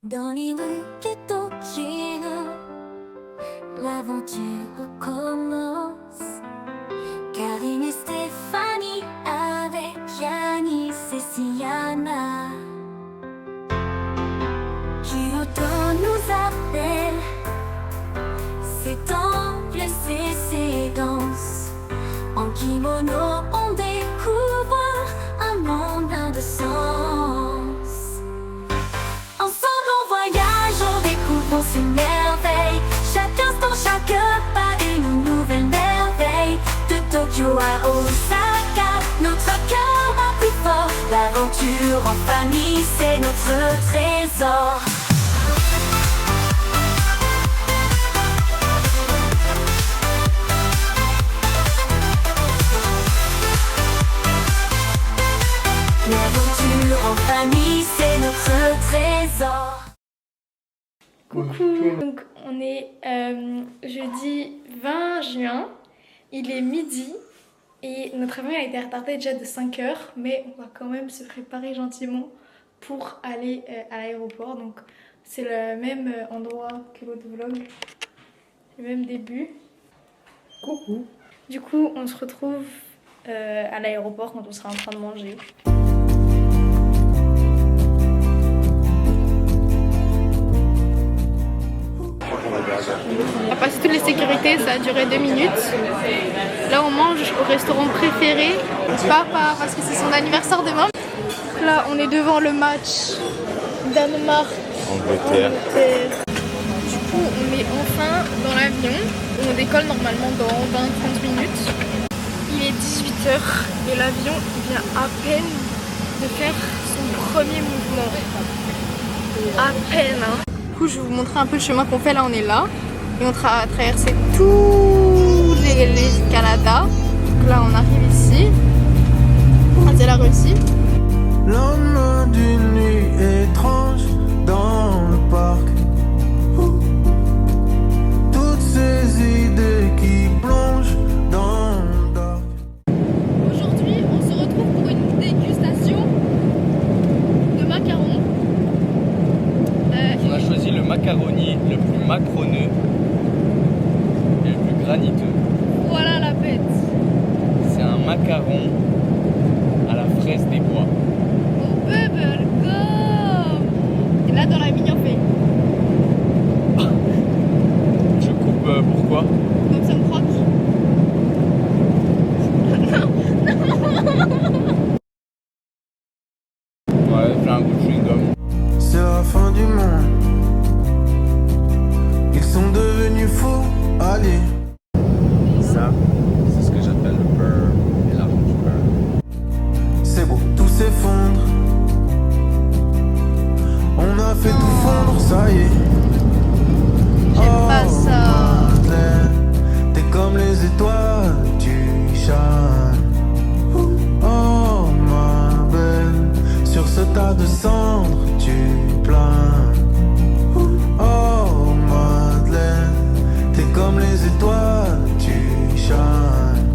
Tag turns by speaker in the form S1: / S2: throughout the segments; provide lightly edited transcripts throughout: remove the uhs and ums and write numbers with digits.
S1: Dans les rues de Tokyo, l'aventure commence. Karine et Stéphanie avec Yanis et Siana. Kyoto nous appelle, ses temples et ses danses. En kimono on découvre un monde plein de sens. Ensemble on voyage, on découvre, on s'émerveille. Chaque instant, chaque pas une nouvelle merveille. De Tokyo à Osaka, notre cœur bat plus fort. L'aventure en famille, c'est notre trésor. L'aventure en famille, c'est notre trésor.
S2: Coucou, donc on est jeudi 20 juin, il est midi et notre avion a été retardé déjà de 5 heures, mais on va quand même se préparer gentiment pour aller à l'aéroport. Donc c'est le même endroit que l'autre vlog, le même début.
S3: Coucou.
S2: Du coup on se retrouve à l'aéroport quand on sera en train de manger. On a passé toutes les sécurités, ça a duré 2 minutes. Là on mange au restaurant préféré, Papa, parce que c'est son anniversaire demain. Là on est devant le match Danemark-Angleterre. Du coup on est enfin dans l'avion, on décolle normalement dans 20-30 minutes. Il est 18h et l'avion vient à peine de faire son premier mouvement. À peine hein. Du coup je vais vous montrer un peu le chemin qu'on fait. Là on est là et on a traversé tous les Canada. Donc là on arrive ici. C'est la Russie.
S3: Lendemain d'une nuit étrange dans le parc. Toutes ces idées qui plongent dans le dark.
S2: Aujourd'hui on se retrouve pour une dégustation de macarons.
S4: On a choisi le macaroni le plus macroneux et le plus graniteux.
S2: Voilà la bête.
S4: C'est un macaron à la fraise des bois.
S2: Au bubblegum. Et là dans la mini on fait
S4: Je coupe pourquoi?
S2: comme ça me croque.
S4: Ouais, j'ai un goût de chewing-gum.
S3: C'est la fin du monde. Ils sont devenus fous. Allez.
S4: Ça, c'est ce que j'appelle le beurre et l'argent du beurre.
S3: C'est beau, tout s'effondre. On a fait tout fondre, ça y est.
S2: J'aime pas ça.
S3: Madeleine, t'es comme les étoiles, tu shines. Oh ma belle, sur ce tas de cendres, tu planes. Oh Madeleine, t'es comme les étoiles, tu shines.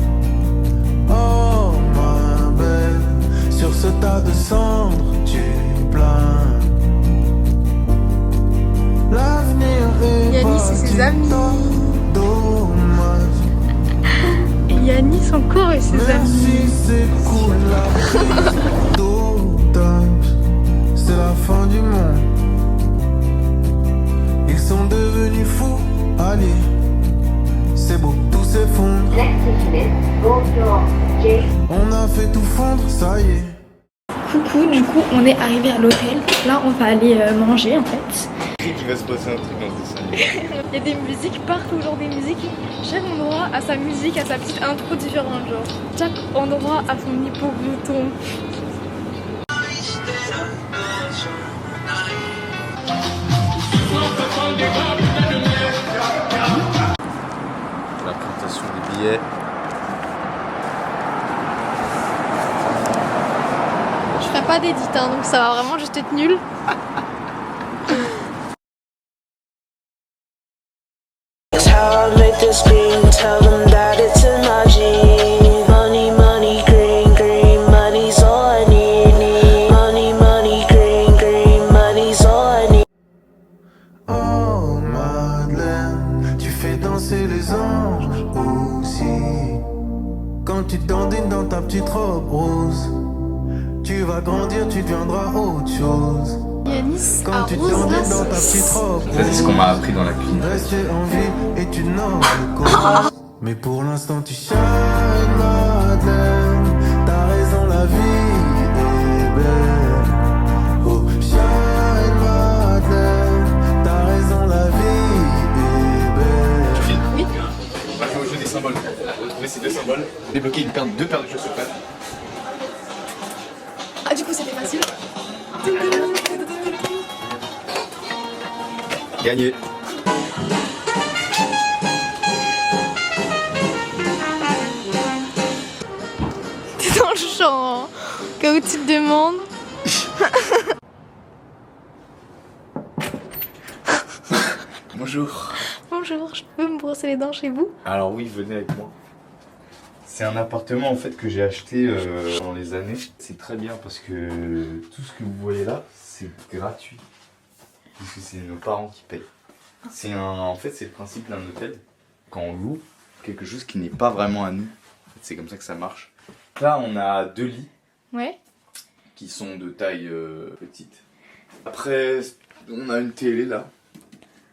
S3: Oh ma belle, sur ce tas de cendres, tu planes. L'avenir est
S2: Yanis et ses amis.
S3: dommage.
S2: Et Yanis encore et ses
S3: Même
S2: amis.
S3: si c'est cool la prise d'otage, c'est la fin du monde. Ils sont devenus fous, allez, c'est beau, tout s'effondre. On a fait tout fondre, ça y est.
S2: Coucou, du coup on est arrivé à l'hôtel. Là on va aller manger en fait.
S4: Il va se passer un truc dans ce dessin.
S2: Il y a des musiques partout, genre des musiques. Chaque endroit a sa musique, a sa petite intro différente, genre. Chaque endroit a son hippoglouton.
S4: La présentation des billets.
S2: Je ferai pas d'édit, hein, donc ça va vraiment juste être nul.
S5: How I make this scream, tell them that it's energy. Money, money, green, green, money's all I need. Money, money, green, green, money's all I need.
S3: danser les anges aussi. Quand tu t'endines dans ta petite robe rose, tu vas grandir, tu deviendras autre chose.
S2: Yanis
S3: Quand tu t'endines dans ta petite robe
S4: Ça, c'est ce qu'on m'a appris dans la cuisine.
S3: rester en vie et tu noble cause. Mais pour l'instant tu shine, Madeleine. T'as raison, la vie est belle. Oh, shine, Madeleine. T'as raison, la vie est belle.
S4: Oui. On va jouer au jeu des symboles. On va trouver ces deux symboles. Débloquer deux paires de chaussures paires.
S2: Ah, du coup, c'était facile.
S4: Gagné.
S2: T'es dans le champ, hein. Cas où tu te demandes.
S4: Bonjour.
S2: Bonjour, je peux me brosser les dents chez vous?
S4: Alors oui, venez avec moi. C'est un appartement en fait que j'ai acheté dans les années. C'est très bien parce que tout ce que vous voyez là, c'est gratuit. Puisque c'est nos parents qui payent. En fait, c'est le principe d'un hôtel. Quand on loue quelque chose qui n'est pas vraiment à nous, c'est comme ça que ça marche. Là, on a 2 lits
S2: Ouais.
S4: qui sont de taille petite. Après, on a une télé là.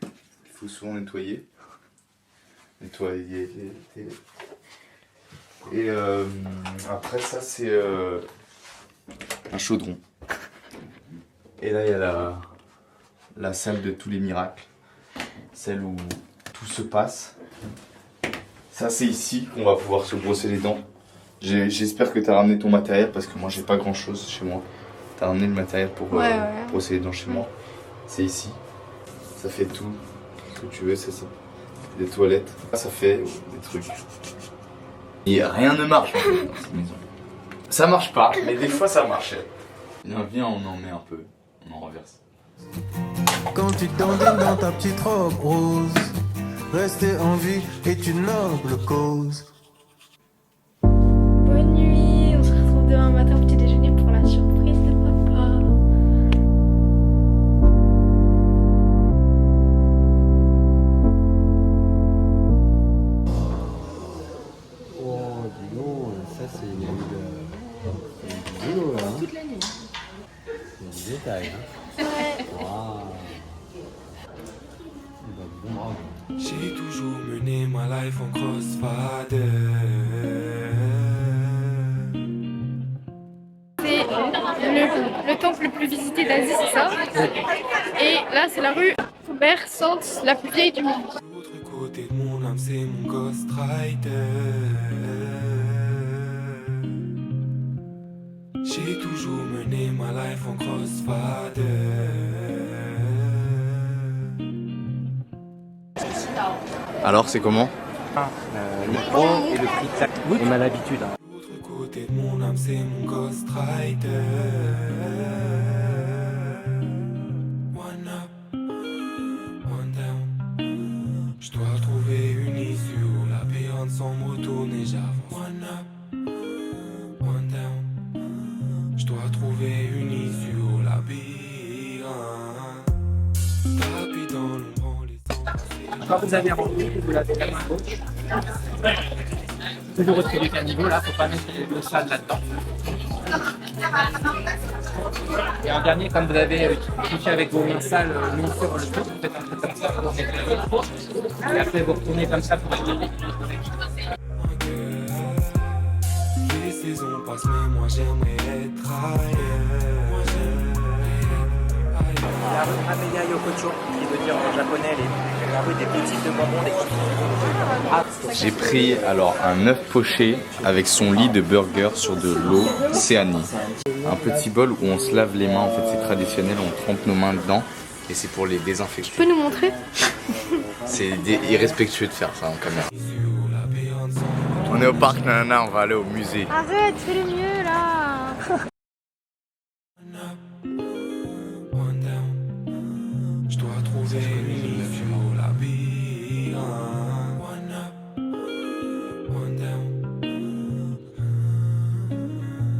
S4: Il faut souvent nettoyer. Nettoyer les télés. Et après ça, c'est un chaudron. Et là, il y a la salle de tous les miracles. Celle où tout se passe. Ça, c'est ici qu'on va pouvoir se brosser les dents. J'espère que tu as ramené ton matériel parce que moi, j'ai pas grand chose chez moi. Tu as ramené le matériel pour brosser les dents chez moi. C'est ici. Ça fait tout ce que tu veux, c'est ça. Des toilettes. Ça fait des trucs. Et rien ne marche en fait dans cette maison. Ça marche pas, mais des fois ça marche. Viens, on en met un peu. On en reverse.
S3: Quand tu t'endines dans ta petite robe rose, rester en vie est une noble cause.
S2: Bonne nuit, on se retrouve demain matin au petit déjeuner pour la surprise de papa.
S6: Oh, dis donc, ça c'est du boulot là. Hein.
S2: Toute la nuit.
S6: C'est du détail. Hein.
S2: Ouais.
S6: Waouh. Eh ben, bon, bravo.
S3: J'ai toujours mené ma life en crossfader.
S2: C'est le temple le plus visité d'Asie, c'est ça? Et là, c'est la rue Bersante, la plus vieille du monde.
S3: L'autre côté de mon âme, c'est mon ghostwriter. J'ai toujours mené ma life en crossfader.
S4: Alors, c'est comment?
S6: Le pro et le prix tac. On a l'habitude. Hein.
S3: L'autre côté de mon âme, c'est mon ghostwriter. One up, one down. Je dois trouver une issue, la période sans me retourner, j'avance. One up, one down. Je dois trouver une issue, la labyrinthe. Tapis dans l'ombre, les
S7: Quand vous avez rempli, vous lavez la main gauche. Toujours au-dessus du caniveau, là, faut pas mettre le sale là-dedans. Et en dernier, comme vous avez touché avec vos mains sales, mis sur le dos, vous faites un peu comme ça, pour nettoyer le four. Et après, vous retournez comme ça pour nettoyer.
S3: Les saisons passent, mais moi j'aimerais être ailleurs.
S7: La rue Ameya Yokocho, qui veut dire en japonais la rue des boutiques de bonbons, des cookies.
S4: J'ai pris alors un œuf poché avec son lit de burger sur de l'eau Céanie. Un petit bol où on se lave les mains, en fait c'est traditionnel, on trempe nos mains dedans et c'est pour les désinfecter.
S2: Tu peux nous montrer?
S4: C'est irrespectueux de faire ça en caméra. On est au parc Nanana, on va aller au musée.
S2: Arrête, fais le mieux là.
S3: Je dois trouver une issue au labyrinthe. One up, one down.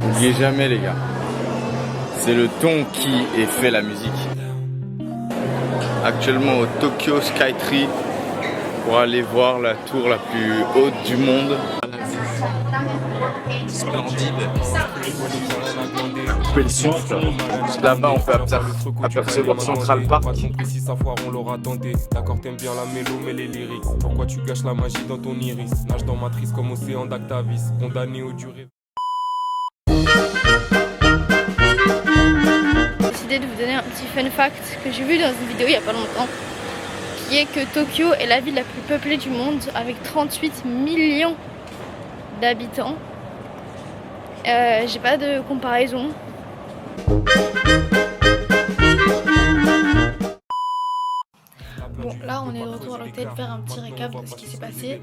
S4: N'oubliez jamais les gars, c'est le ton qui fait la musique. Actuellement au Tokyo Skytree pour aller voir la tour la plus haute du monde. Splendide. Couper le souffle. Là-bas, on peut apercevoir Central Park.
S3: Si ça foire, on l'aura tenté. D'accord, t'aimes bien la mélo, mais les lyrics. Pourquoi tu gâches la magie dans ton iris? Nage dans matrice comme océan d'Actavis. Condamné au durée.
S2: J'ai décidé de vous donner un petit fun fact que j'ai vu dans une vidéo il y a pas longtemps, qui est que Tokyo est la ville la plus peuplée du monde avec 38 millions d'habitants. J'ai pas de comparaison. Bon, là on est de retour à l'hôtel, faire un petit récap de ce qui s'est passé.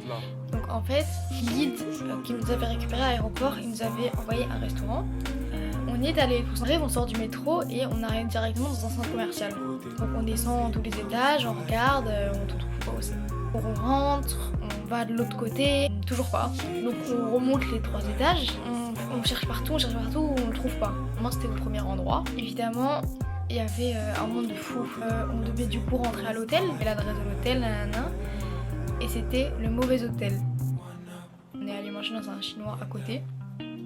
S2: Donc en fait, le guide qui nous avait récupéré à l'aéroport, il nous avait envoyé un restaurant. On y est allé, on arrive, on sort du métro et on arrive directement dans un centre commercial. Donc on descend tous les étages, on regarde, on ne trouve pas aussi. On rentre, on va de l'autre côté, toujours pas. Donc on remonte les 3 étages, on cherche partout, on ne le trouve pas. Moi c'était le premier endroit. Évidemment, il y avait un monde de fou. On devait du coup rentrer à l'hôtel, et l'adresse de l'hôtel, nanana, et c'était le mauvais hôtel. On est allé manger dans un chinois à côté.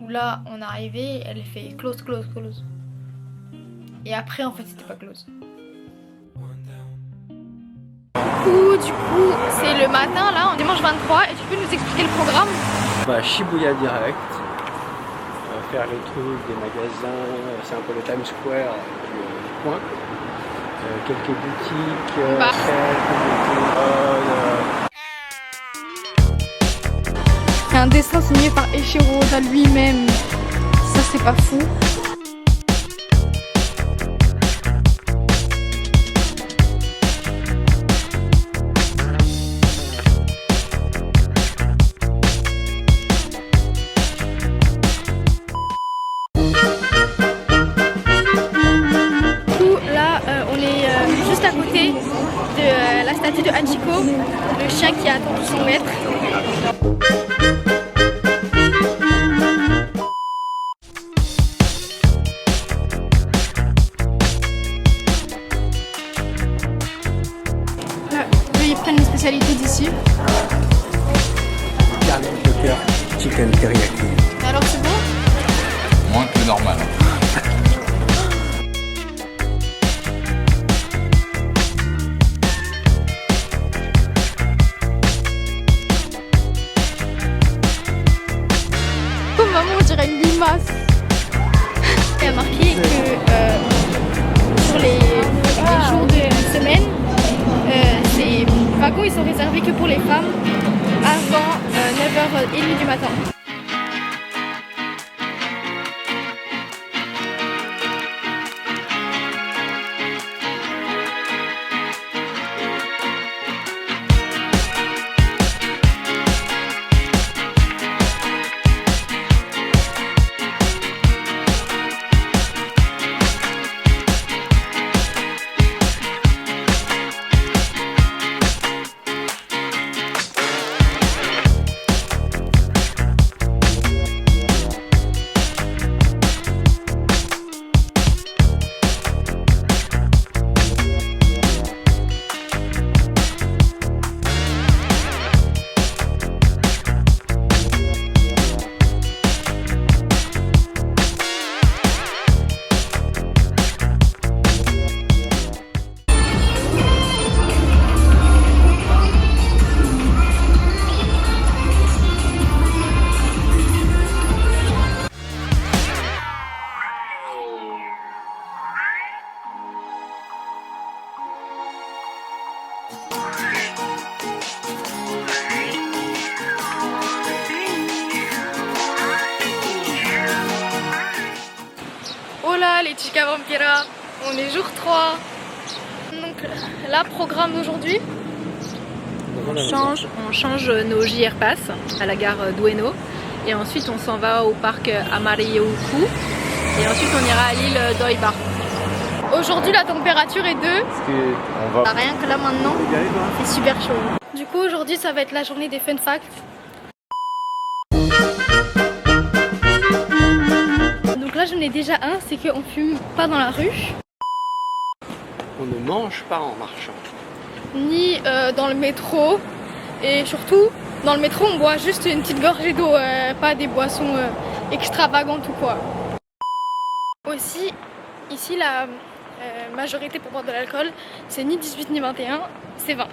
S2: Où là, on est arrivé, elle fait close, close, close. Et après, en fait, c'était pas close. Du coup, c'est le matin là, on est dimanche 23, et tu peux nous expliquer le programme?
S6: Bah, Shibuya direct. Faire les trucs des magasins, c'est un peu le Times Square du coin. Quelques boutiques,
S2: Un dessin signé par Eiichiro Oda lui-même, ça c'est pas fou. Juste à côté de la statue de Hachiko, le chien qui a attendu son maître. Là, eux ils prennent les spécialités d'ici.
S6: Garlic butter, chicken teriyaki.
S2: Alors c'est bon?
S4: Moins que le normal.
S2: Maman, on dirait une limace. Il y a marqué que sur les jours de semaine, ces wagons ils sont réservés que pour les femmes avant 9h30 du matin. Les Chica Vampira, on est jour 3. Donc là, programme d'aujourd'hui.
S8: On change nos JR Pass à la gare d'Ueno et ensuite on s'en va au parc Amariyuku et ensuite on ira à l'île d'Oiba.
S2: Aujourd'hui la température est 2. Rien que là maintenant, c'est super chaud. Du coup aujourd'hui ça va être la journée des fun facts. Donc là j'en ai déjà un, c'est qu'on fume pas dans la rue.
S6: On ne mange pas en marchant.
S2: Ni dans le métro, Et surtout, dans le métro, on boit juste une petite gorgée d'eau, pas des boissons extravagantes ou quoi. Aussi, ici, la majorité pour boire de l'alcool, c'est ni 18 ni 21, c'est 20.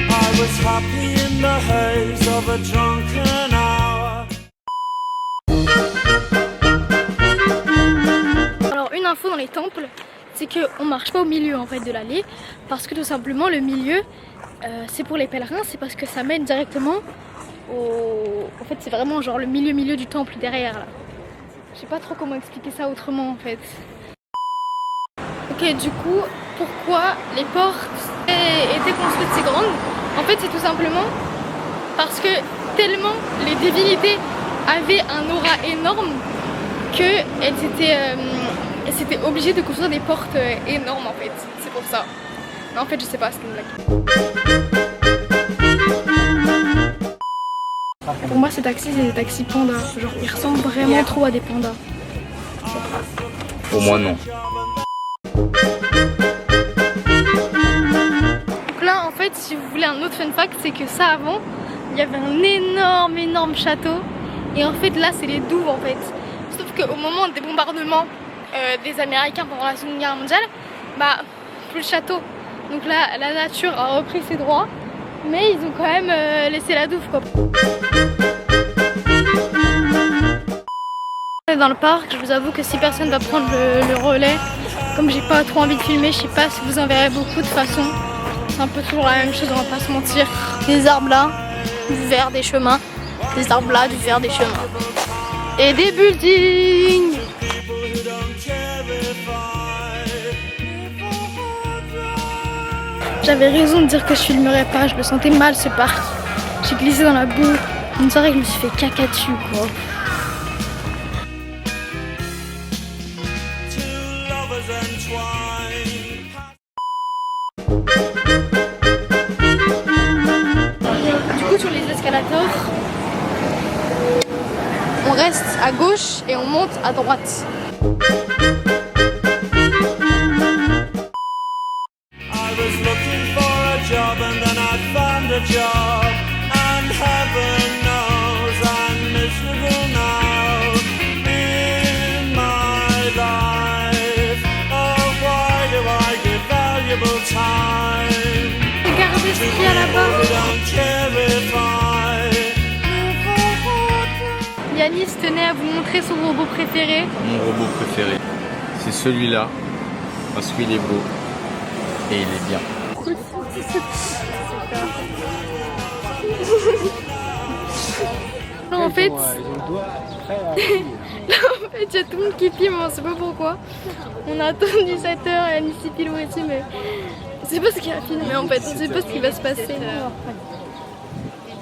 S5: I was happy in the haze of a drunken hour.
S2: Alors une info dans les temples, c'est qu'on marche pas au milieu en fait de l'allée, parce que tout simplement le milieu c'est pour les pèlerins, c'est parce que ça mène directement au... En fait c'est vraiment genre le milieu du temple derrière là. Je sais pas trop comment expliquer ça autrement en fait. Ok, du coup, pourquoi les portes étaient construites si grandes? En fait c'est tout simplement parce que tellement les divinités avaient un aura énorme qu'elles étaient obligées de construire des portes énormes en fait, c'est pour ça. Mais en fait je sais pas, c'était une blague. Pour moi ces taxis c'est des taxis pandas, genre ils ressemblent vraiment trop à des pandas.
S4: Pour moi, non.
S2: Donc là en fait si vous voulez un autre fun fact, c'est que ça avant il y avait un énorme château et en fait là c'est les douves en fait. Sauf qu'au moment des bombardements des Américains pendant la Seconde Guerre mondiale, bah plus le château. Donc là la nature a repris ses droits, mais ils ont quand même laissé la douve quoi. Dans le parc, je vous avoue que si personne va prendre le relais, comme j'ai pas trop envie de filmer, je sais pas si vous en verrez beaucoup de façon. C'est un peu toujours la même chose, on va pas se mentir. Des arbres là, du vert des chemins, des arbres là, du vert des chemins. Et des buildings. J'avais raison de dire que je filmerais pas, je me sentais mal ce parc. J'ai glissé dans la boue, une soirée je me suis fait caca dessus quoi. Du coup sur les escalators, on reste à gauche et on monte à droite.
S5: I was looking for a job and then I found a job, and heaven knows I'm miserable now in my life. Oh, why do I give valuable time?
S2: Regardez ce qu'il y a là-bas.
S5: Don't care if I
S2: Yanis tenait à vous montrer son robot préféré.
S4: Mon robot préféré, c'est celui-là, parce qu'il est beau et il est bien.
S2: Non, en fait,
S6: Ils ont le doigt prêt à...
S2: en fait, il y a tout le monde qui filme, on sait pas pourquoi. On a attendu 7h, Yanis il filme aussi, mais on sait pas ce qu'il a filmé en fait, on sait pas ce qui va se passer.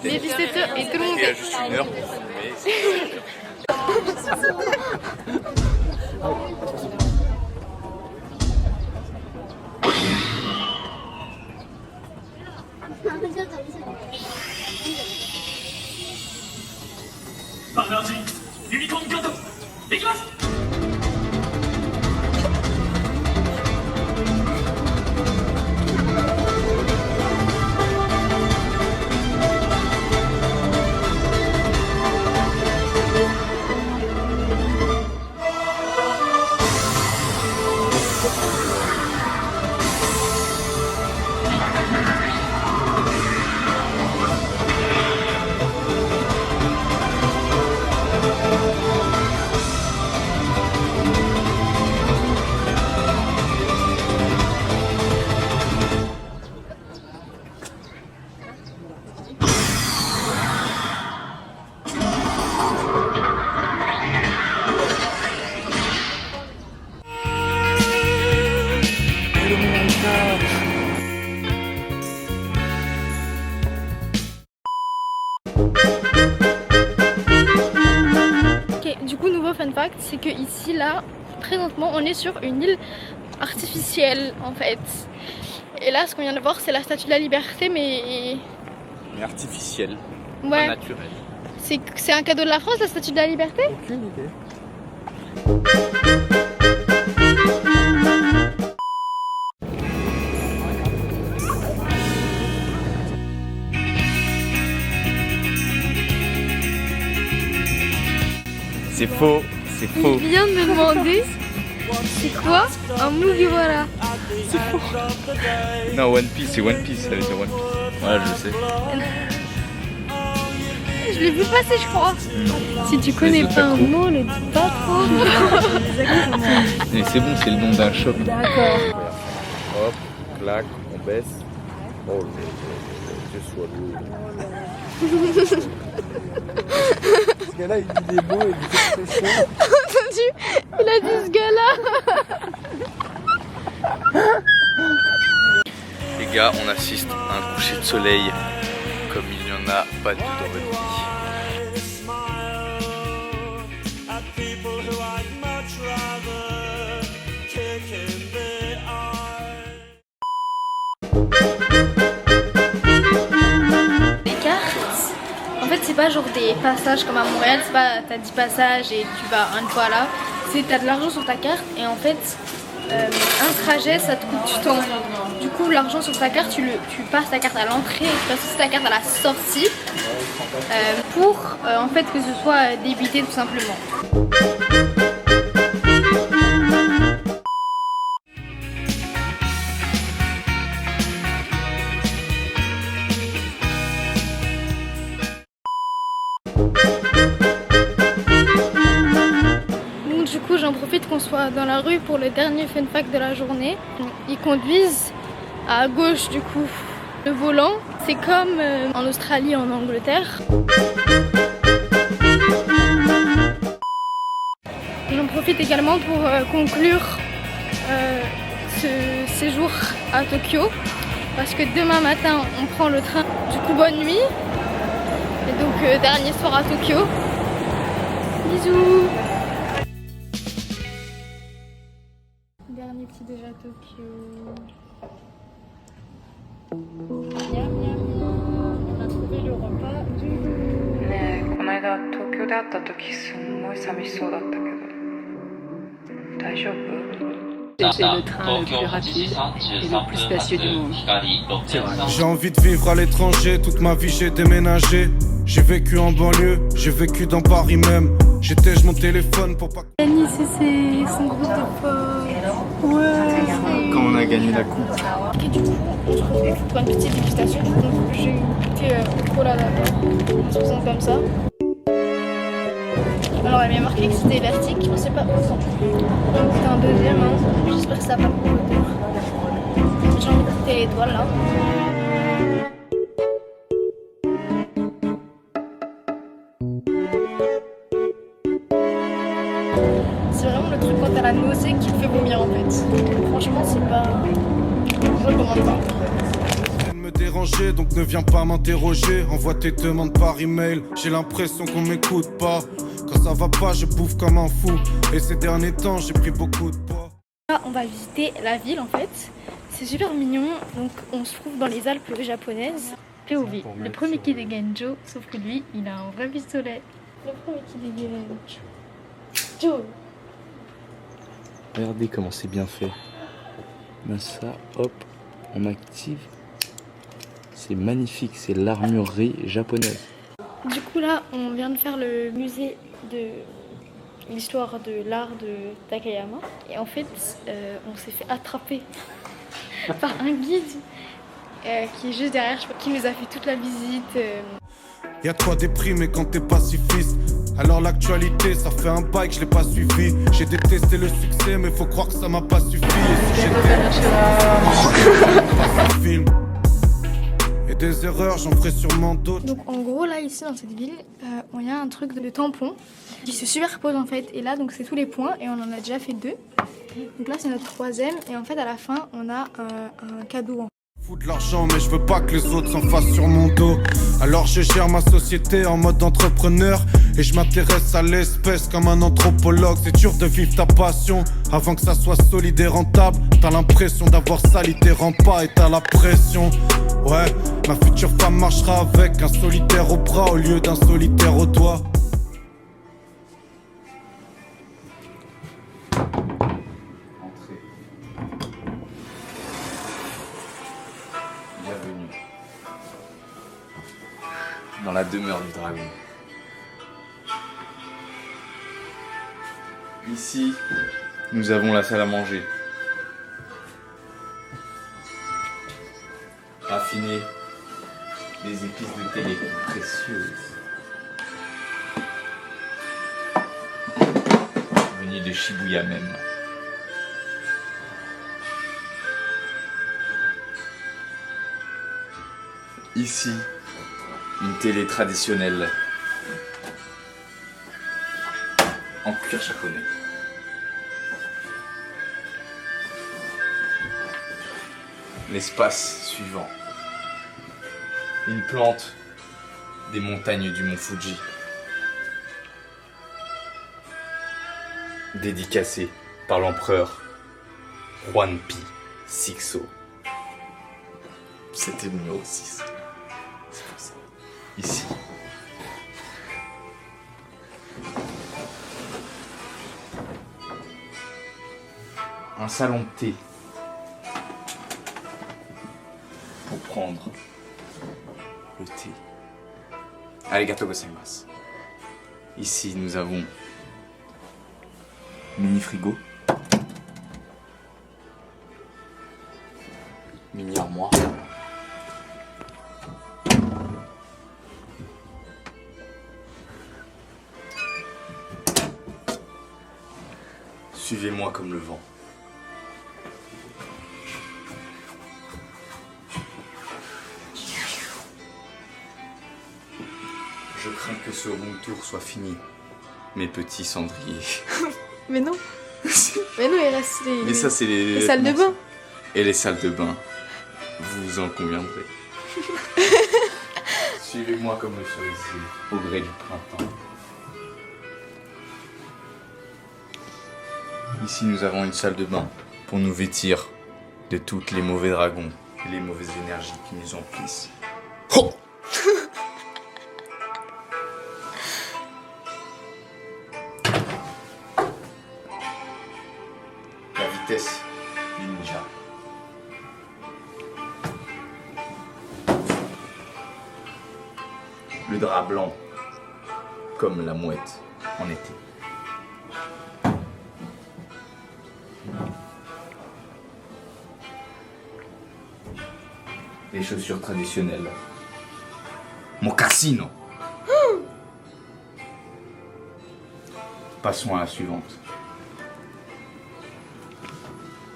S2: Il est 17h et tout le monde
S4: Il y a juste une heure pour filmer.
S2: Ok, du coup nouveau fun fact, c'est que ici là, présentement on est sur une île artificielle en fait. Et là, ce qu'on vient de voir, c'est la Statue de la Liberté, mais
S4: artificiel, pas
S2: ouais,
S4: naturel.
S2: c'est un cadeau de la France, la Statue de la Liberté?
S6: Aucune idée.
S4: C'est faux, c'est faux.
S2: Il vient de me demander c'est quoi un Mugiwara.
S4: Non, One Piece, c'est One Piece, ça veut dire One Piece. Voilà, je le sais.
S2: Je l'ai vu passer, je crois. Si tu connais pas un mot, le dis pas trop.
S4: Mais c'est bon, c'est le nom d'un shop.
S2: D'accord.
S4: Hop, clac, on baisse. Oh, je sois lourd.
S6: Ce gars-là, il dit des mots et des expressions.
S2: Entendu? Il a dit ce gars-là.
S4: Les gars, on assiste à un coucher de soleil comme il n'y en a pas deux dans votre vie.
S2: Les cartes, en fait, c'est pas genre des passages comme à Montréal, c'est pas t'as 10 passages et tu vas une fois là. C'est t'as de l'argent sur ta carte et en fait, un trajet ça te coûte du temps. Du coup, l'argent sur ta carte, tu passes ta carte à l'entrée et tu passes aussi ta carte à la sortie pour en fait que ce soit débité tout simplement. Donc du coup, j'en profite qu'on soit dans la rue pour le dernier fun fact de la journée. Ils conduisent à gauche du coup. Le volant, c'est comme en Australie, en Angleterre. J'en profite également pour conclure ce séjour à Tokyo parce que demain matin on prend le train. Du coup, bonne nuit et donc dernier soir à Tokyo. Bisous. Dernier petit déj à Tokyo. Miam, miam, miam. On a trouvé le repas du jour.
S9: ねえこの間東京で会った時すんごい寂しそうだったけど大丈夫
S10: C'est le train le plus rapide et le plus spacieux du monde.
S3: J'ai envie de vivre à l'étranger, toute ma vie j'ai déménagé. J'ai vécu en banlieue, j'ai vécu dans Paris même. J'étais mon téléphone pour pas...
S2: Annie, c'est son groupe de potes. Ouais.
S4: Quand on a gagné la coupe.
S2: Et du coup, on se retrouve pour une petite dégustation. Donc j'ai goûté au cola d'abord. Ça se présente comme ça. Alors elle m'a marqué que c'était élastique, je pensais pas autant. Donc c'est un deuxième, hein. J'espère que ça va pas beaucoup l'odeur. J'ai envie de goûter l'étoile là. C'est vraiment le truc quand t'as la nausée qui te fait vomir en fait. Franchement c'est pas... Je recommande pas.
S3: me déranger, donc ne viens pas m'interroger. Envoie tes demandes par email, j'ai l'impression qu'on m'écoute pas. Quand ça va pas, je bouffe comme un fou. Et ces derniers temps, j'ai pris beaucoup de poids.
S2: Là, on va visiter la ville en fait. C'est super mignon. Donc, on se trouve dans les Alpes japonaises. POV, le premier qui dégaine Joe, sauf que lui, il a un vrai pistolet. Le premier qui dégaine Joe.
S4: Regardez comment c'est bien fait. Ben ça, hop, on active. C'est magnifique, c'est l'armurerie japonaise.
S2: Du coup là, on vient de faire le musée de l'histoire de l'art de Takayama. Et en fait, on s'est fait attraper par un guide qui est juste derrière, qui nous a fait toute la visite.
S3: Y'a de quoi déprimer quand t'es pacifiste. Alors l'actualité, ça fait un bail que je l'ai pas suivi. J'ai détesté le succès, mais faut croire que ça m'a pas suffi. Et si j'étais film et des erreurs, j'en ferai sûrement d'autres.
S2: Donc en gros là ici dans cette ville, il y a un truc de tampon qui se superpose en fait. Et là donc c'est tous les points et on en a déjà fait 2. Donc là c'est notre 3e et en fait à la fin on a un cadeau.
S11: Fous de l'argent mais je veux pas que les autres s'en fassent sur mon dos. Alors je gère ma société en mode entrepreneur. Et je m'intéresse à l'espèce comme un anthropologue. C'est dur de vivre ta passion avant que ça soit solide et rentable. T'as l'impression d'avoir sali tes remparts et t'as la pression. Ouais, ma future femme marchera avec un solitaire au bras au lieu d'un solitaire au doigt.
S4: Bienvenue dans la demeure du dragon. Ici, nous avons la salle à manger. Raffiner les épices de thé les plus précieuses. Venues de Shibuya même. Ici, une télé traditionnelle en cuir chaconné. L'espace suivant. Une plante des montagnes du mont Fuji. Dédicacée par l'empereur Juan Pi Sixo. C'était le numéro 6. C'est pour ça. Ici. Un salon de thé. Pour prendre le thé. Arigatou gozaimasu. Ici, nous avons mini frigo. Mini armoire. Suivez-moi comme le vent. Je crains que ce room tour soit fini, mes petits cendriers.
S2: Mais non. Mais non, il reste les,
S4: Mais ça, c'est les
S2: salles de bain.
S4: Et les salles de bain. Vous en conviendrez. Suivez-moi comme le cerisier au gré du printemps. Ici, nous avons une salle de bain pour nous vêtir de toutes les mauvais dragons et les mauvaises énergies qui nous emplissent. Oh la vitesse du ninja. Le drap blanc, comme la mouette en été. Les chaussures traditionnelles. Mocassino. Passons à la suivante.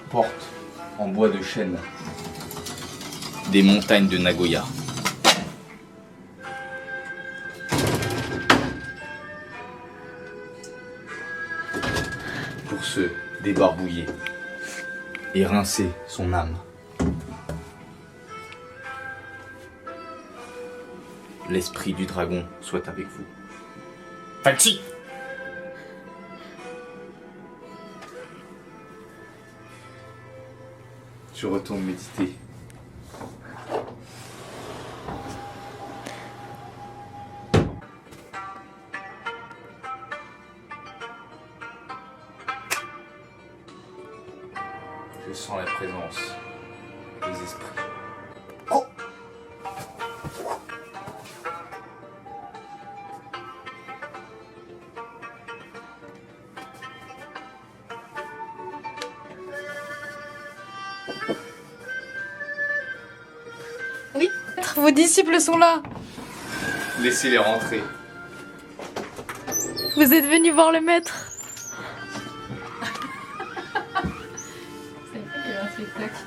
S4: Porte en bois de chêne des montagnes de Nagoya. Pour se débarbouiller et rincer son âme. L'esprit du dragon soit avec vous. Fancy! Je retourne méditer. Je sens la présence des esprits. Oh!
S2: Oui, vos disciples sont là.
S4: Laissez-les rentrer.
S2: Vous êtes venus voir le maître.
S8: C'est vrai qu'il y a un spectacle.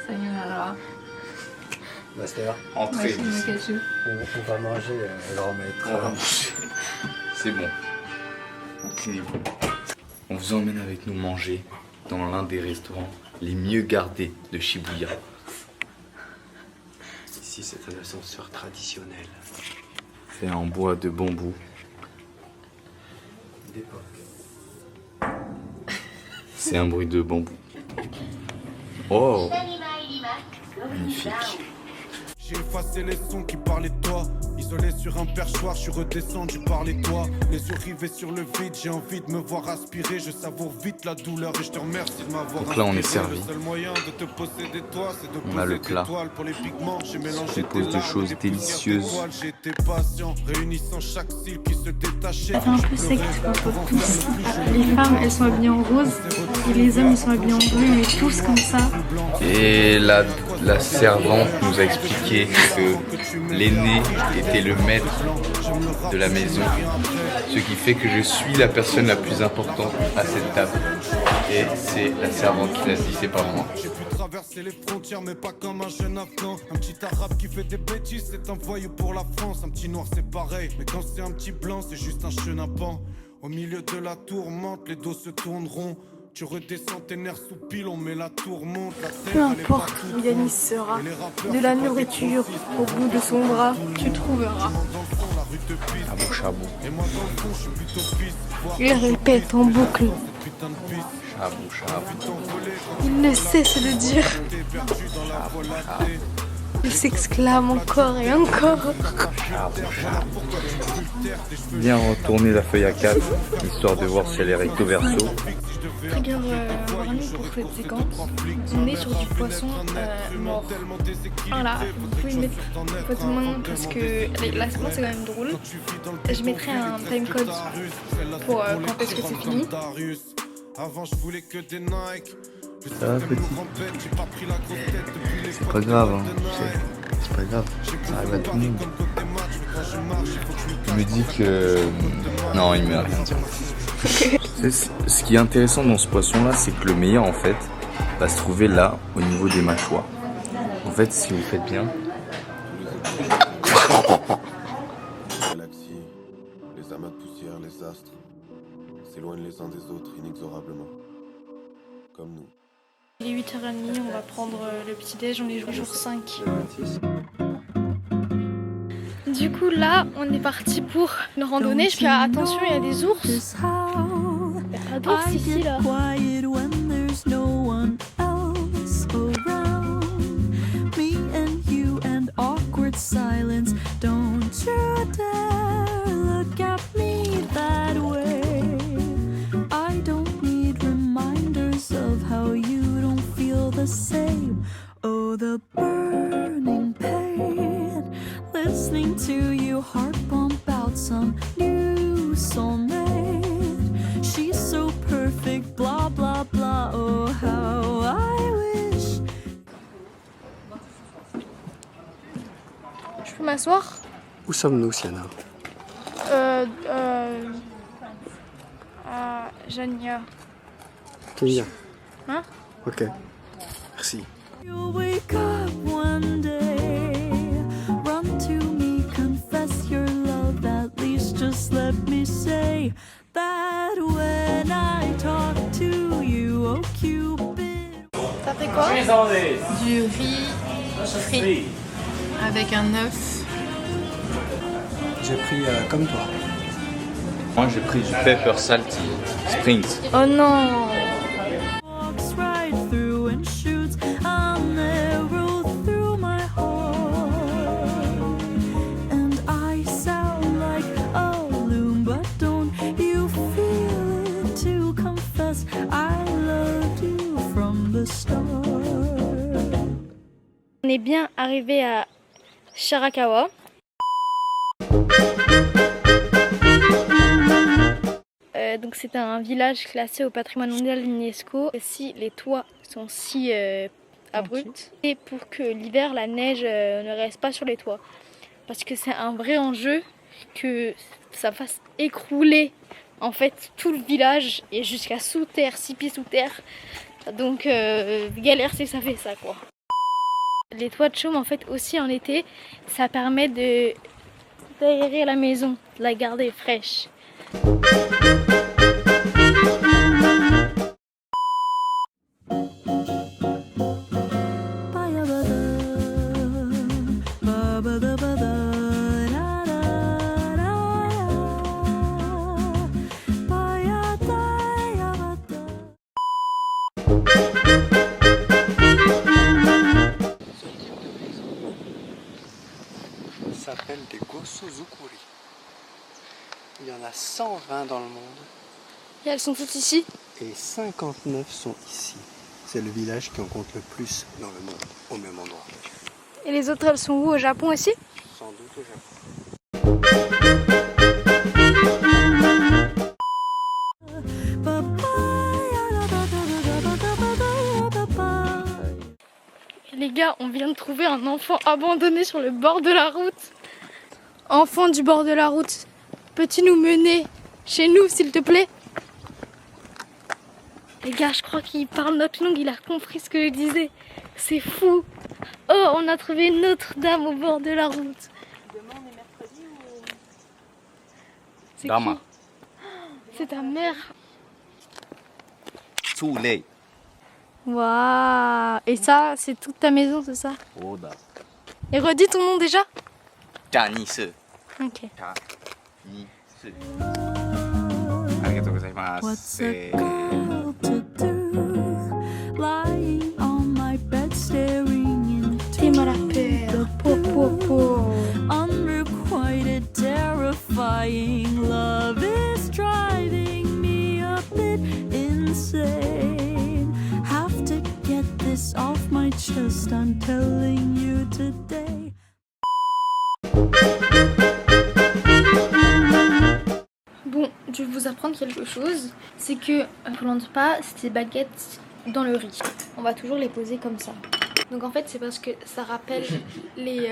S8: Sayonara.
S6: Master,
S4: Entrez.
S8: Makachu.
S6: on va manger grand maître.
S4: On va manger. C'est bon. Inclinez-vous. On vous emmène avec nous manger dans l'un des restaurants les mieux gardés de Shibuya.
S6: Ici, c'est un ascenseur traditionnel.
S4: Fait en bois de bambou. C'est un bruit de bambou. Oh, magnifique.
S11: J'ai effacé les sons qui parlaient de toi. Isolé sur un perchoir, je suis redescendu par les toits. Les yeux rivés sur le vide, j'ai envie de me voir aspirer. Je savoure vite la douleur et je te remercie de m'avoir.
S4: Donc là on est servi.
S11: Le seul moyen de te posséder toi, c'est de
S4: on a le plat.
S11: Pour les pigments, j'ai mélangé
S4: compose de choses délicieuses.
S11: J'ai été patient, réunissant chaque cils qui se détachait.
S2: C'est un peu sec entre tous. Les femmes, elles sont habillées en rose et les hommes, ils sont habillés en bleu, mais tous comme ça.
S4: Et la servante nous a expliqué que l'aîné était le maître de la maison, ce qui fait que je suis la personne la plus importante à cette table. Et c'est la servante qui l'a dit, c'est pas moi.
S11: J'ai pu traverser les frontières, mais pas comme un jeune afghan. Un petit arabe qui fait des bêtises, c'est un voyou pour la France. Un petit noir, c'est pareil, mais quand c'est un petit blanc, c'est juste un chenapan. Au milieu de la tourmente, les dos se tourneront. Tu redescends tes nerfs sous pile, on met la tourmente.
S2: Peu importe où Yanis sera, de la nourriture au bout de son bras, tu trouveras.
S4: Chabou chabou.
S2: Il répète en boucle.
S4: Chabou chabou.
S2: Il ne cesse de dire.
S4: Chabou chabou.
S2: Il s'exclame encore et encore.
S4: Bien retourner la feuille à 4, histoire de voir si elle est recto verso.
S2: Trigger warning pour cette séquence. On est sur du poisson mort. Voilà, vous pouvez mettre votre main parce que la séquence est quand même drôle. Je mettrai un timecode pour quand est-ce que c'est fini.
S11: Avant je voulais que des Nike.
S4: Ça va petit. C'est pas grave, hein. C'est pas grave. Ça arrive à tout le monde. Il me dit que... Non, il me a rien dit. Ce qui est intéressant dans ce poisson-là, c'est que le meilleur, en fait, va se trouver là, au niveau des mâchoires. En fait, si vous faites bien...
S12: Les galaxies, les amas de poussière, les astres s'éloignent les uns des autres inexorablement. Comme nous.
S2: Il est 8h30, on va prendre le petit déj, on est jour 5. Du coup là, on est parti pour une randonnée. Je fais attention, il y a des ours. Il y a pas d'ours ici là.
S1: Same. Oh, the burning pain. Listening to you heart pump out some new soulmate. She's so perfect, blah blah blah. Oh, how I wish.
S2: Je peux m'asseoir?
S6: Où sommes-nous, Sienna?
S2: À Jania.
S6: Kenya.
S2: Hein?
S6: Ok. Merci.
S1: You'll wake up one day, run to me, confess your love. At least just let me say that when I talk to you, oh Cupid.
S2: Ça fait quoi?
S8: Du riz frit avec un œuf.
S6: J'ai pris comme toi.
S4: Moi, j'ai pris du pepper salty Springs.
S2: Oh non!
S1: Walks right through and shoots an arrow through my heart. And I sound like a loon, but don't you feel it to confess I loved you from the start.
S2: On est bien arrivé à Shirakawa. Donc c'est un village classé au patrimoine mondial de l'UNESCO. Si les toits sont si abrupts, et pour que l'hiver la neige ne reste pas sur les toits, parce que c'est un vrai enjeu que ça fasse écrouler en fait tout le village et jusqu'à sous terre, 6 pieds sous terre. Donc galère c'est que ça fait ça quoi. Les toits de chaume en fait aussi en été, ça permet d'aérer la maison, de la garder fraîche.
S6: Sozukuri. Il y en a 120 dans le monde.
S2: Et elles sont toutes ici?
S6: Et 59 sont ici. C'est le village qui en compte le plus dans le monde, au même endroit.
S2: Et les autres, elles sont où? Au Japon aussi?
S6: Sans doute au Japon.
S2: Et les gars, on vient de trouver un enfant abandonné sur le bord de la route. Enfant du bord de la route, peux-tu nous mener chez nous, s'il te plaît? Les gars, je crois qu'il parle notre langue, il a compris ce que je disais. C'est fou. Oh, on a trouvé une autre dame au bord de la route.
S8: Demain, on est mercredi ou...
S2: C'est
S4: Dama.
S2: qui? C'est ta mère.
S4: Tsulei.
S2: Waouh. Et ça, c'est toute ta maison, c'est ça?
S4: Oda.
S2: Et redis ton nom déjà?
S4: Janice.
S2: Ok.
S4: Janice. Arigatou gozaimasu.
S1: What's a girl to do? Lying on my bed staring into
S2: Dis-moi la peur. Po, po, po.
S1: unrequited, terrifying love is driving me a bit insane. Have to get this off my chest, I'm telling you today.
S2: Bon, je vais vous apprendre quelque chose. C'est que pour pas ces baguettes dans le riz. On va toujours les poser comme ça. Donc en fait, c'est parce que ça rappelle les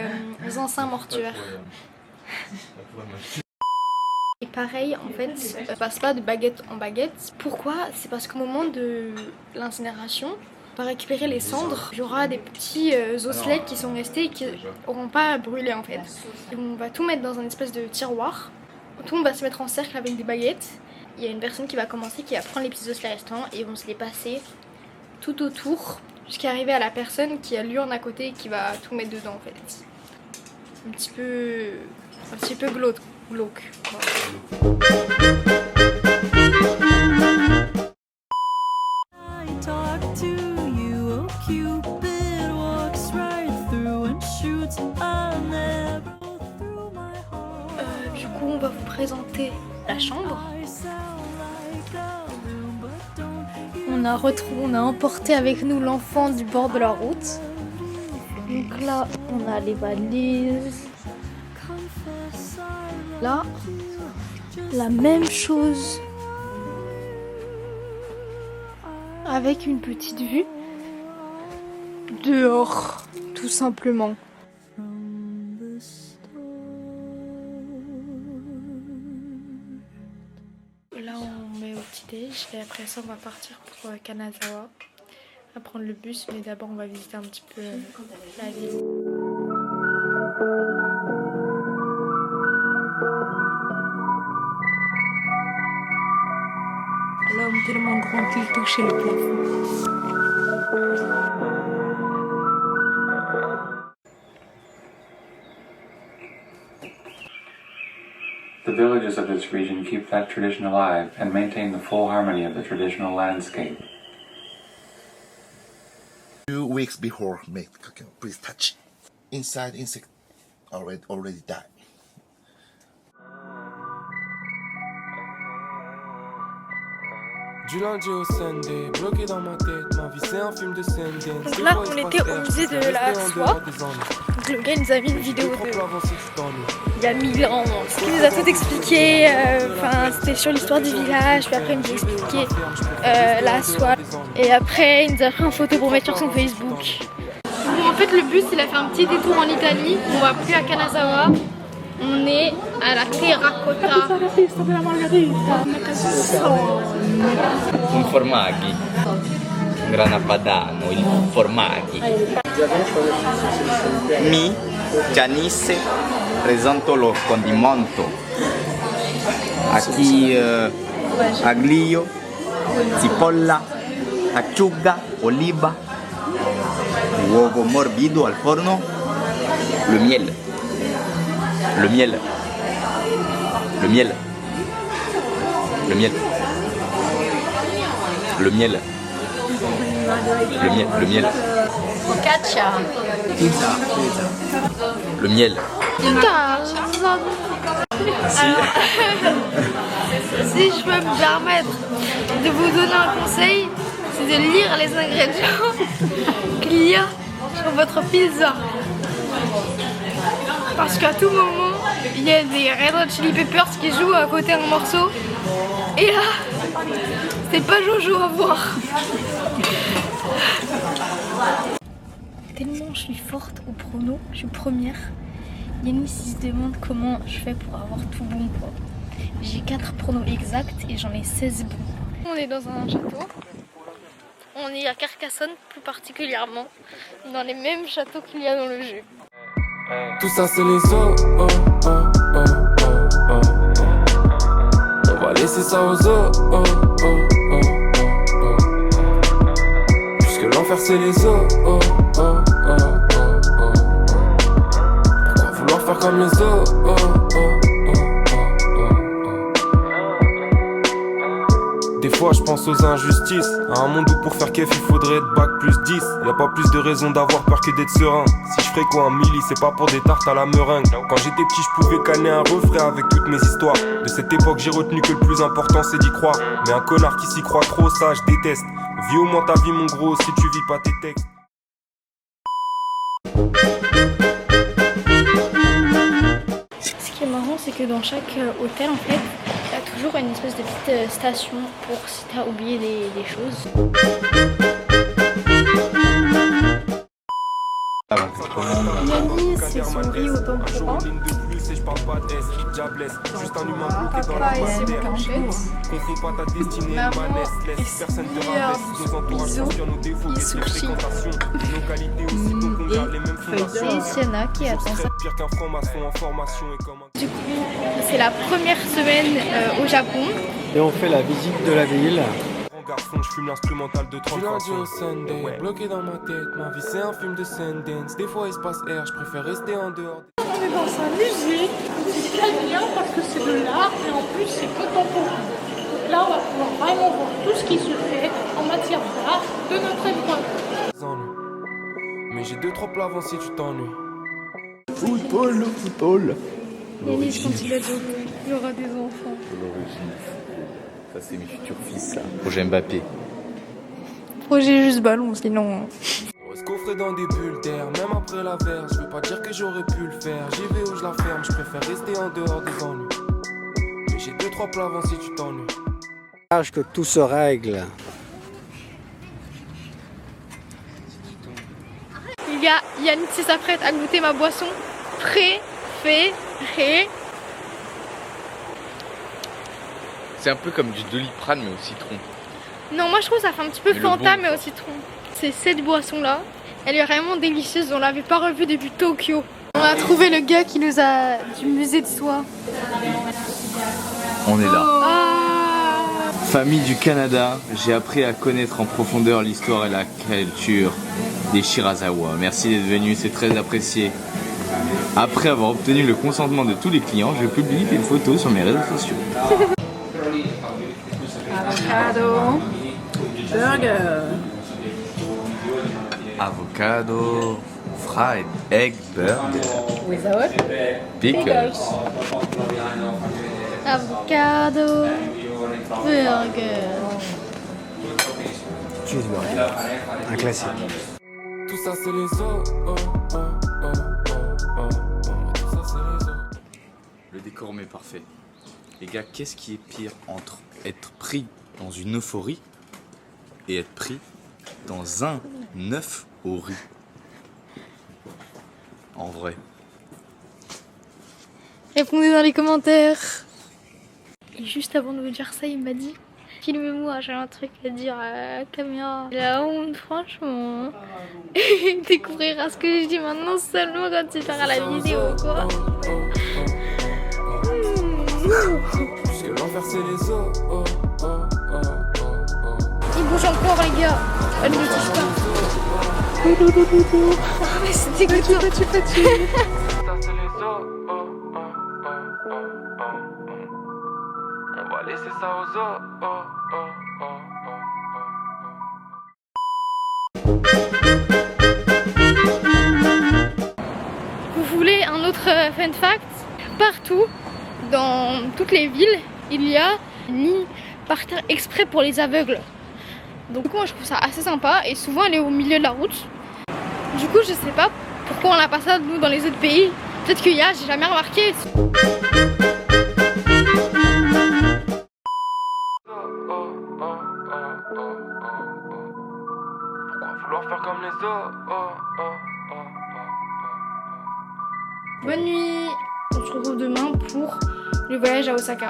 S2: anciens mortuaires. Et pareil, en fait, on passe pas de baguette en baguette. Pourquoi? C'est parce qu'au moment de l'incinération, on va récupérer les cendres. Il y aura des petits osselets qui sont restés et qui n'auront pas brûlé en fait. Et on va tout mettre dans un espèce de tiroir. Tout le monde va se mettre en cercle avec des baguettes. Il y a une personne qui va commencer, qui va prendre les petits osselets restants et vont se les passer tout autour jusqu'à arriver à la personne qui a l'urne à côté et qui va tout mettre dedans en fait. Un petit peu glauque.
S1: I talk to you, oh Cupid walks right through and shoots an arrow through my heart.
S2: Du coup, on va vous présenter la chambre.
S1: I sound like a room, but don't
S2: On a emporté avec nous l'enfant du bord de la route. Donc là, on a les valises.
S1: confess I
S2: Là, la même chose. Avec une petite vue dehors, tout simplement.
S1: from the start.
S2: Là, on met au petit-déj et après ça, on va partir pour Kanazawa. On va prendre le bus, mais d'abord, on va visiter un petit peu la ville. L'homme tellement grand qu'il touchait le plafond.
S13: The villages of this region keep that tradition alive and maintain the full harmony of the traditional landscape.
S14: 2 weeks before make, please touch. Inside insect already died.
S3: Du lundi au Sunday, bloqué dans ma tête, ma vie c'est un film de scène.
S2: Donc là, on était au musée de la soie. Donc le gars nous a mis une vidéo de il y a 1000 ans. Ce qui nous a tout expliqué. Enfin, c'était sur l'histoire du village. Puis après, il nous a expliqué la soie. Et après, il nous a pris en photo pour mettre sur son Facebook. Bon, en fait, le bus, il a fait un petit détour en Italie. On va plus à Kanazawa. On est à la Terracotta.
S15: Un formaggi, grana padano, il formaggi. Mi, Janice, presento lo condimento. Aquí aglio, cipolla, acciuga, oliva, uovo morbido al forno, le miel. Le miel. Le miel. Le miel. Le miel. Le miel. Le miel.
S8: Focaccia.
S15: Le miel.
S2: Alors, si je peux me permettre de vous donner un conseil, c'est de lire les ingrédients qu'il y a sur votre pizza. Parce qu'à tout moment, il y a des Red Hot Chili Peppers qui jouent à côté d'un morceau. Et là, c'est pas Jojo à voir. Tellement je suis forte au prono, je suis première. Yanis il se demande comment je fais pour avoir tout bon quoi. J'ai 4 pronos exacts et j'en ai 16 bons. On est dans un château. On est à Carcassonne plus particulièrement. Dans les mêmes châteaux qu'il y a dans le jeu.
S3: Tout ça c'est les eaux, oh, oh, oh, oh, oh. On va laisser ça aux eaux, oh, oh, oh, oh, oh. Puisque l'enfer c'est les eaux, oh, oh, oh, oh, oh. Pourquoi vouloir faire comme les eaux, oh, oh, oh, oh, oh. Des fois je pense aux injustices, à un monde où pour faire kef il faudrait être bac plus 10. Y'a pas plus de raison d'avoir peur que d'être serein. Si je ferais quoi un milli, c'est pas pour des tartes à la meringue. Quand j'étais petit je pouvais canner un refrain avec toutes mes histoires. De cette époque j'ai retenu que le plus important c'est d'y croire. Mais un connard qui s'y croit trop, ça je déteste. Vis au moins ta vie mon gros si tu vis pas tes textes.
S2: Ce qui est marrant c'est que dans chaque hôtel en fait, il y a toujours une espèce de petite station pour si t'as oublié des choses. Yanis, c'est son riz au tempura. Papa et ses blanchettes. Maman et ses bisous, et sushi. Et Sienna qui attend ça. Du coup, c'est la première semaine au Japon.
S6: Et on fait la visite de la ville.
S3: Garçon, je fume l'instrumental de 30 fois. Du lundi au Sunday, bloqué dans ma tête, ma vie c'est un film de Sundance. Des fois il se passe air, je préfère rester en dehors.
S16: On est dans un musée, c'est très bien parce que c'est de l'art et en plus c'est contemporain. Donc là on va pouvoir vraiment voir tout ce qui se fait en matière d'art de notre époque.
S3: Mais j'ai 2-3 plats avant si tu t'ennuies.
S4: Football, football.
S2: Yanis, quand il a joué, il y aura des enfants.
S4: L'origine. Ça c'est mes futurs fils ça. Projet Mbappé.
S2: Projet juste ballon sinon.
S3: On se coffrer dans des bulles d'air, même après la verse. Je veux pas dire que j'aurais pu le faire. J'y vais où je la ferme, je préfère rester en dehors des ennuis. Mais j'ai 2-3 plats avant si tu t'ennuies.
S6: Que tout se règle.
S2: Il y a Yanis qui s'apprête à goûter ma boisson préférée.
S4: C'est un peu comme du Doliprane mais au citron.
S2: Non, moi je trouve que ça fait un petit peu Fanta mais au citron. C'est cette boisson là, elle est vraiment délicieuse, on l'avait pas revue depuis Tokyo. On a trouvé le gars qui nous a du musée de soie.
S4: On est là.
S2: Ah.
S4: Famille du Canada, j'ai appris à connaître en profondeur l'histoire et la culture des Shirazawa. Merci d'être venu, c'est très apprécié. Après avoir obtenu le consentement de tous les clients, je publie une photo sur mes réseaux sociaux.
S8: Avocado, burger.
S4: Avocado, fried egg burger.
S8: Without
S4: Pickles.
S2: Avocado, burger.
S6: Cheeseburger. Un classique.
S3: Tout ça c'est les os, oh, oh, oh, oh, oh, oh. Tout ça c'est les os.
S4: Le décor m'est parfait. Les gars, qu'est-ce qui est pire entre être pris dans une euphorie et être pris dans un œuf au riz? En vrai.
S2: Répondez dans les commentaires. Et juste avant de vous dire ça, il m'a dit filmez-moi, j'ai un truc à dire à la caméra. La honte, franchement. Il découvrira ce que je dis maintenant seulement quand tu feras la vidéo, quoi.
S3: Puisque l'enfer c'est les os, oh, oh, oh, oh, oh.
S2: Il bouge encore les gars. Elle ne me touche pas. Mais c'est dégoûtant.
S3: Ça c'est les os, oh, oh, oh, oh, oh. On va laisser ça aux os, oh, oh, oh, oh, oh.
S2: Vous voulez un autre fun fact, partout, dans toutes les villes, il y a une ligne par terre exprès pour les aveugles. Donc moi je trouve ça assez sympa et souvent elle est au milieu de la route. Du coup je sais pas pourquoi on n'a pas ça nous dans les autres pays. Peut-être qu'il y a, j'ai jamais remarqué. Bonne nuit. On se retrouve demain pour le voyage à Osaka.